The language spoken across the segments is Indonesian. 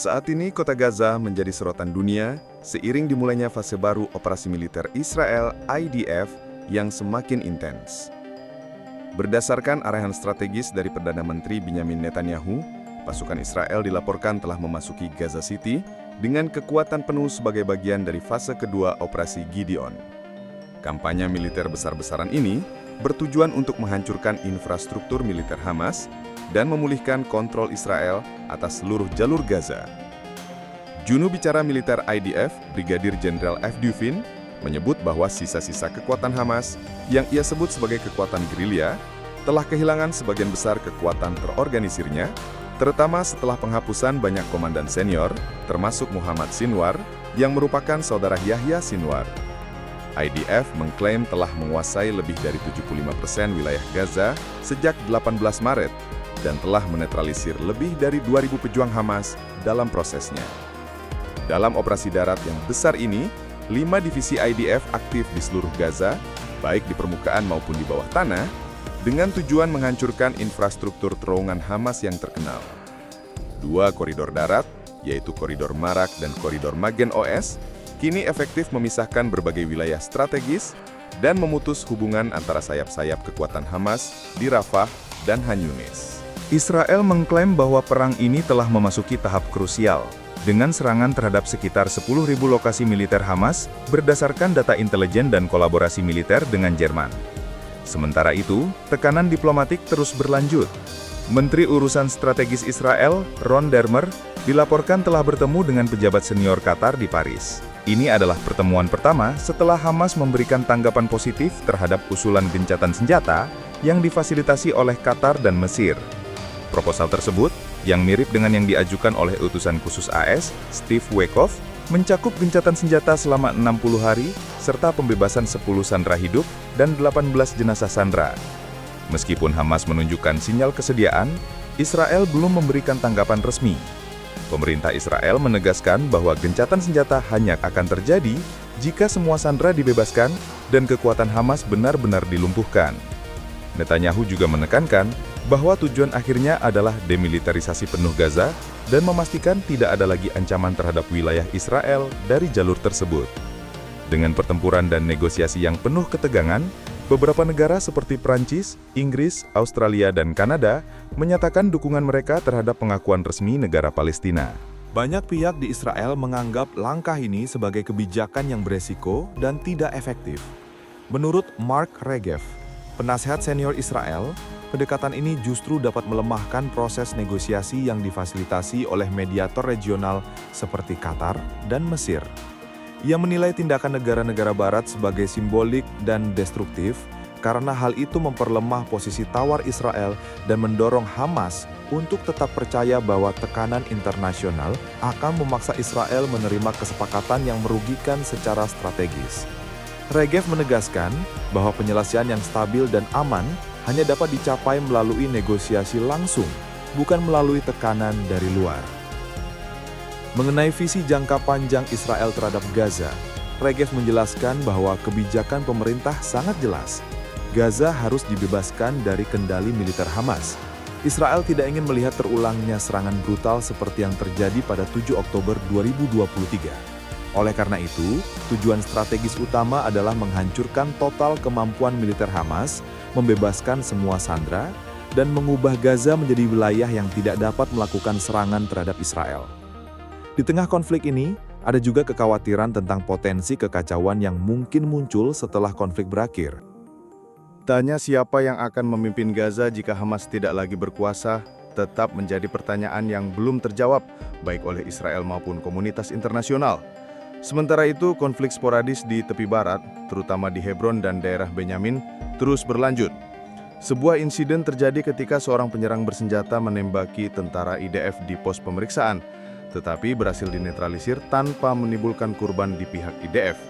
Saat ini kota Gaza menjadi sorotan dunia seiring dimulainya fase baru operasi militer Israel IDF yang semakin intens. Berdasarkan arahan strategis dari Perdana Menteri Benjamin Netanyahu, pasukan Israel dilaporkan telah memasuki Gaza City dengan kekuatan penuh sebagai bagian dari fase kedua operasi Gideon. Kampanye militer besar-besaran ini bertujuan untuk menghancurkan infrastruktur militer Hamas dan memulihkan kontrol Israel atas seluruh jalur Gaza. Juru bicara militer IDF, Brigadir Jenderal F. Duvin, menyebut bahwa sisa-sisa kekuatan Hamas yang ia sebut sebagai kekuatan gerilya telah kehilangan sebagian besar kekuatan terorganisirnya, terutama setelah penghapusan banyak komandan senior, termasuk Muhammad Sinwar, yang merupakan saudara Yahya Sinwar. IDF mengklaim telah menguasai lebih dari 75% wilayah Gaza sejak 18 Maret dan telah menetralisir lebih dari 2.000 pejuang Hamas dalam prosesnya. Dalam operasi darat yang besar ini, 5 divisi IDF aktif di seluruh Gaza, baik di permukaan maupun di bawah tanah, dengan tujuan menghancurkan infrastruktur terowongan Hamas yang terkenal. 2 koridor darat, yaitu koridor Marak dan koridor Magen Oes, kini efektif memisahkan berbagai wilayah strategis dan memutus hubungan antara sayap-sayap kekuatan Hamas di Rafah dan Han Yunis. Israel mengklaim bahwa perang ini telah memasuki tahap krusial, dengan serangan terhadap sekitar 10.000 lokasi militer Hamas berdasarkan data intelijen dan kolaborasi militer dengan Jerman. Sementara itu, tekanan diplomatik terus berlanjut. Menteri Urusan Strategis Israel, Ron Dermer, dilaporkan telah bertemu dengan pejabat senior Qatar di Paris. Ini adalah pertemuan pertama setelah Hamas memberikan tanggapan positif terhadap usulan gencatan senjata yang difasilitasi oleh Qatar dan Mesir. Proposal tersebut, yang mirip dengan yang diajukan oleh utusan khusus AS, Steve Witkoff, mencakup gencatan senjata selama 60 hari, serta pembebasan 10 sandera hidup dan 18 jenazah sandera. Meskipun Hamas menunjukkan sinyal kesediaan, Israel belum memberikan tanggapan resmi. Pemerintah Israel menegaskan bahwa gencatan senjata hanya akan terjadi jika semua sandera dibebaskan dan kekuatan Hamas benar-benar dilumpuhkan. Netanyahu juga menekankan bahwa tujuan akhirnya adalah demilitarisasi penuh Gaza dan memastikan tidak ada lagi ancaman terhadap wilayah Israel dari jalur tersebut. Dengan pertempuran dan negosiasi yang penuh ketegangan, beberapa negara seperti Prancis, Inggris, Australia, dan Kanada menyatakan dukungan mereka terhadap pengakuan resmi negara Palestina. Banyak pihak di Israel menganggap langkah ini sebagai kebijakan yang beresiko dan tidak efektif. Menurut Mark Regev, penasihat senior Israel, pendekatan ini justru dapat melemahkan proses negosiasi yang difasilitasi oleh mediator regional seperti Qatar dan Mesir. Ia menilai tindakan negara-negara Barat sebagai simbolik dan destruktif karena hal itu memperlemah posisi tawar Israel dan mendorong Hamas untuk tetap percaya bahwa tekanan internasional akan memaksa Israel menerima kesepakatan yang merugikan secara strategis. Regev menegaskan bahwa penyelesaian yang stabil dan aman hanya dapat dicapai melalui negosiasi langsung, bukan melalui tekanan dari luar. Mengenai visi jangka panjang Israel terhadap Gaza, Regev menjelaskan bahwa kebijakan pemerintah sangat jelas. Gaza harus dibebaskan dari kendali militer Hamas. Israel tidak ingin melihat terulangnya serangan brutal seperti yang terjadi pada 7 Oktober 2023. Oleh karena itu, tujuan strategis utama adalah menghancurkan total kemampuan militer Hamas, membebaskan semua sandera, dan mengubah Gaza menjadi wilayah yang tidak dapat melakukan serangan terhadap Israel. Di tengah konflik ini, ada juga kekhawatiran tentang potensi kekacauan yang mungkin muncul setelah konflik berakhir. Tanya siapa yang akan memimpin Gaza jika Hamas tidak lagi berkuasa, tetap menjadi pertanyaan yang belum terjawab, baik oleh Israel maupun komunitas internasional. Sementara itu, konflik sporadis di tepi barat, terutama di Hebron dan daerah Benyamin, terus berlanjut. Sebuah insiden terjadi ketika seorang penyerang bersenjata menembaki tentara IDF di pos pemeriksaan, tetapi berhasil dinetralisir tanpa menimbulkan korban di pihak IDF.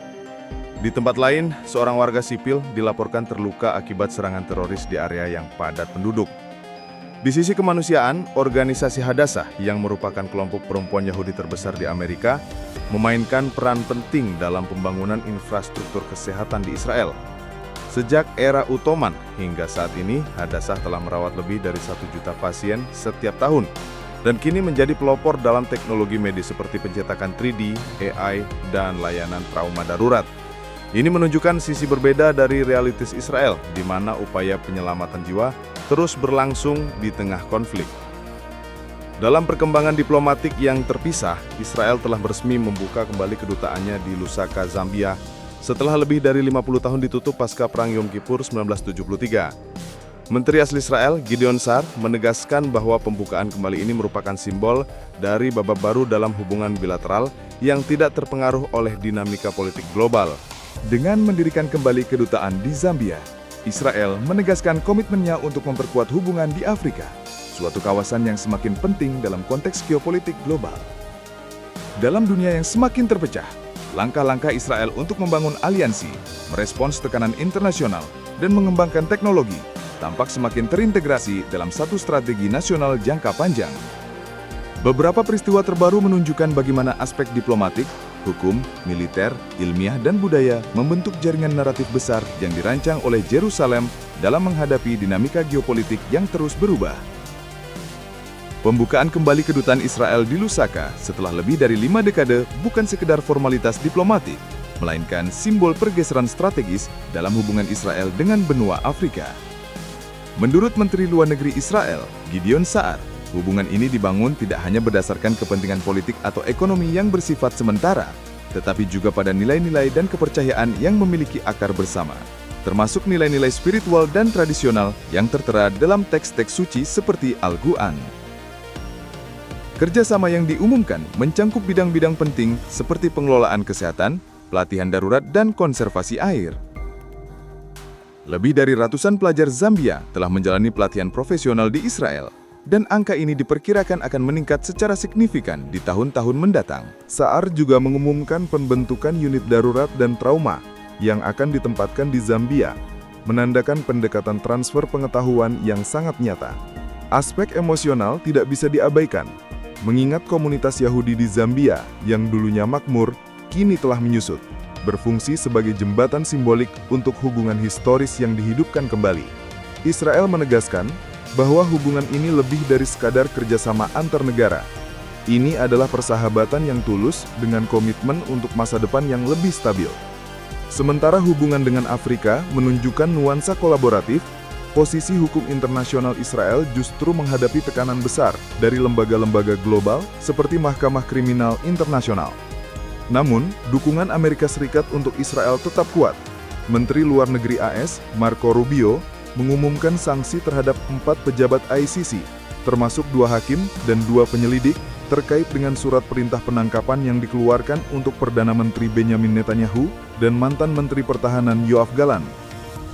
Di tempat lain, seorang warga sipil dilaporkan terluka akibat serangan teroris di area yang padat penduduk. Di sisi kemanusiaan, organisasi Hadassah yang merupakan kelompok perempuan Yahudi terbesar di Amerika memainkan peran penting dalam pembangunan infrastruktur kesehatan di Israel. Sejak era Ottoman hingga saat ini, Hadassah telah merawat lebih dari 1 juta pasien setiap tahun. dan kini menjadi pelopor dalam teknologi medis seperti pencetakan 3D, AI, dan layanan trauma darurat. Ini menunjukkan sisi berbeda dari realitas Israel, di mana upaya penyelamatan jiwa terus berlangsung di tengah konflik. Dalam perkembangan diplomatik yang terpisah, Israel telah resmi membuka kembali kedutaannya di Lusaka, Zambia, setelah lebih dari 50 tahun ditutup pasca Perang Yom Kippur 1973. Menteri Asli Israel, Gideon Sa'ar, menegaskan bahwa pembukaan kembali ini merupakan simbol dari babak baru dalam hubungan bilateral yang tidak terpengaruh oleh dinamika politik global. Dengan mendirikan kembali kedutaan di Zambia, Israel menegaskan komitmennya untuk memperkuat hubungan di Afrika, suatu kawasan yang semakin penting dalam konteks geopolitik global. Dalam dunia yang semakin terpecah, langkah-langkah Israel untuk membangun aliansi, merespons tekanan internasional, dan mengembangkan teknologi tampak semakin terintegrasi dalam satu strategi nasional jangka panjang. Beberapa peristiwa terbaru menunjukkan bagaimana aspek diplomatik, hukum, militer, ilmiah, dan budaya membentuk jaringan naratif besar yang dirancang oleh Yerusalem dalam menghadapi dinamika geopolitik yang terus berubah. Pembukaan kembali kedutaan Israel di Lusaka setelah lebih dari 5 dekade bukan sekedar formalitas diplomatik, melainkan simbol pergeseran strategis dalam hubungan Israel dengan benua Afrika. Menurut Menteri Luar Negeri Israel, Gideon Sa'ar, hubungan ini dibangun tidak hanya berdasarkan kepentingan politik atau ekonomi yang bersifat sementara, tetapi juga pada nilai-nilai dan kepercayaan yang memiliki akar bersama, termasuk nilai-nilai spiritual dan tradisional yang tertera dalam teks-teks suci seperti Al-Quran. Kerjasama yang diumumkan mencangkup bidang-bidang penting seperti pengelolaan kesehatan, pelatihan darurat, dan konservasi air. Lebih dari ratusan pelajar Zambia telah menjalani pelatihan profesional di Israel, dan angka ini diperkirakan akan meningkat secara signifikan di tahun-tahun mendatang. Sa'ar juga mengumumkan pembentukan unit darurat dan trauma yang akan ditempatkan di Zambia, menandakan pendekatan transfer pengetahuan yang sangat nyata. Aspek emosional tidak bisa diabaikan, mengingat komunitas Yahudi di Zambia yang dulunya makmur, kini telah menyusut, berfungsi sebagai jembatan simbolik untuk hubungan historis yang dihidupkan kembali. Israel menegaskan bahwa hubungan ini lebih dari sekadar kerjasama antar negara. Ini adalah persahabatan yang tulus dengan komitmen untuk masa depan yang lebih stabil. Sementara hubungan dengan Afrika menunjukkan nuansa kolaboratif, posisi hukum internasional Israel justru menghadapi tekanan besar dari lembaga-lembaga global seperti Mahkamah Kriminal Internasional. Namun, dukungan Amerika Serikat untuk Israel tetap kuat. Menteri Luar Negeri AS, Marco Rubio, mengumumkan sanksi terhadap 4 pejabat ICC, termasuk 2 hakim dan 2 penyelidik, terkait dengan surat perintah penangkapan yang dikeluarkan untuk Perdana Menteri Benjamin Netanyahu dan mantan Menteri Pertahanan Yoav Gallant.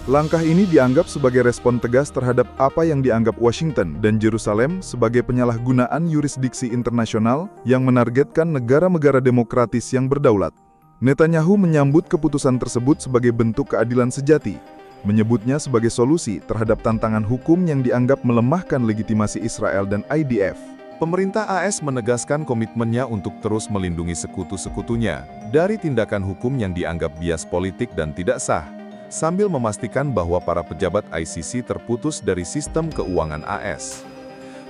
Langkah ini dianggap sebagai respon tegas terhadap apa yang dianggap Washington dan Yerusalem sebagai penyalahgunaan yurisdiksi internasional yang menargetkan negara-negara demokratis yang berdaulat. Netanyahu menyambut keputusan tersebut sebagai bentuk keadilan sejati, menyebutnya sebagai solusi terhadap tantangan hukum yang dianggap melemahkan legitimasi Israel dan IDF. Pemerintah AS menegaskan komitmennya untuk terus melindungi sekutu-sekutunya dari tindakan hukum yang dianggap bias politik dan tidak sah, sambil memastikan bahwa para pejabat ICC terputus dari sistem keuangan AS.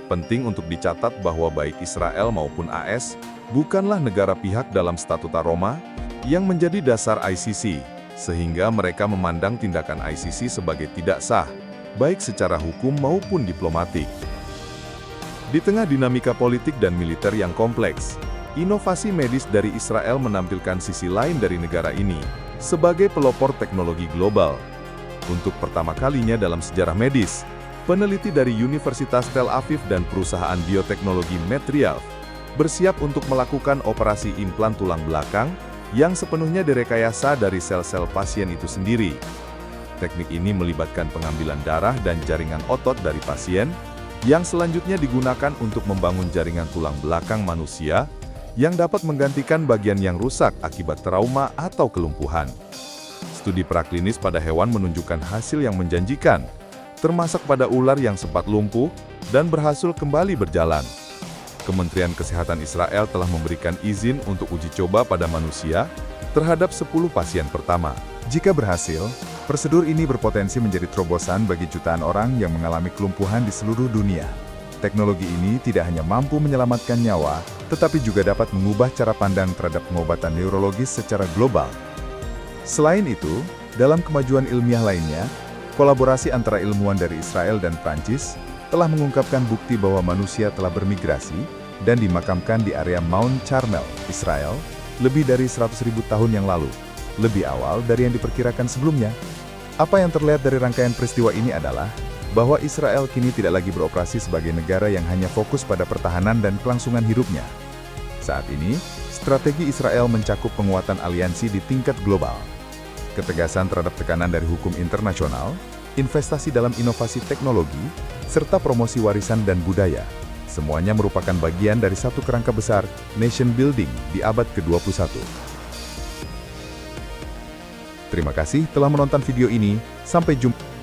Penting untuk dicatat bahwa baik Israel maupun AS bukanlah negara pihak dalam Statuta Roma yang menjadi dasar ICC, sehingga mereka memandang tindakan ICC sebagai tidak sah, baik secara hukum maupun diplomatik. Di tengah dinamika politik dan militer yang kompleks, inovasi medis dari Israel menampilkan sisi lain dari negara ini, sebagai pelopor teknologi global. Untuk pertama kalinya dalam sejarah medis, peneliti dari Universitas Tel Aviv dan perusahaan bioteknologi Medrealth bersiap untuk melakukan operasi implan tulang belakang yang sepenuhnya direkayasa dari sel-sel pasien itu sendiri. Teknik ini melibatkan pengambilan darah dan jaringan otot dari pasien, yang selanjutnya digunakan untuk membangun jaringan tulang belakang manusia yang dapat menggantikan bagian yang rusak akibat trauma atau kelumpuhan. Studi praklinis pada hewan menunjukkan hasil yang menjanjikan, termasuk pada ular yang sempat lumpuh dan berhasil kembali berjalan. Kementerian Kesehatan Israel telah memberikan izin untuk uji coba pada manusia terhadap 10 pasien pertama. Jika berhasil, prosedur ini berpotensi menjadi terobosan bagi jutaan orang yang mengalami kelumpuhan di seluruh dunia. Teknologi ini tidak hanya mampu menyelamatkan nyawa, tetapi juga dapat mengubah cara pandang terhadap pengobatan neurologis secara global. Selain itu, dalam kemajuan ilmiah lainnya, kolaborasi antara ilmuwan dari Israel dan Prancis telah mengungkapkan bukti bahwa manusia telah bermigrasi dan dimakamkan di area Mount Carmel, Israel, lebih dari 100.000 tahun yang lalu, lebih awal dari yang diperkirakan sebelumnya. Apa yang terlihat dari rangkaian peristiwa ini adalah bahwa Israel kini tidak lagi beroperasi sebagai negara yang hanya fokus pada pertahanan dan kelangsungan hidupnya. Saat ini, strategi Israel mencakup penguatan aliansi di tingkat global, ketegasan terhadap tekanan dari hukum internasional, investasi dalam inovasi teknologi, serta promosi warisan dan budaya. Semuanya merupakan bagian dari satu kerangka besar nation building di abad ke-21. Terima kasih telah menonton video ini. Sampai jumpa.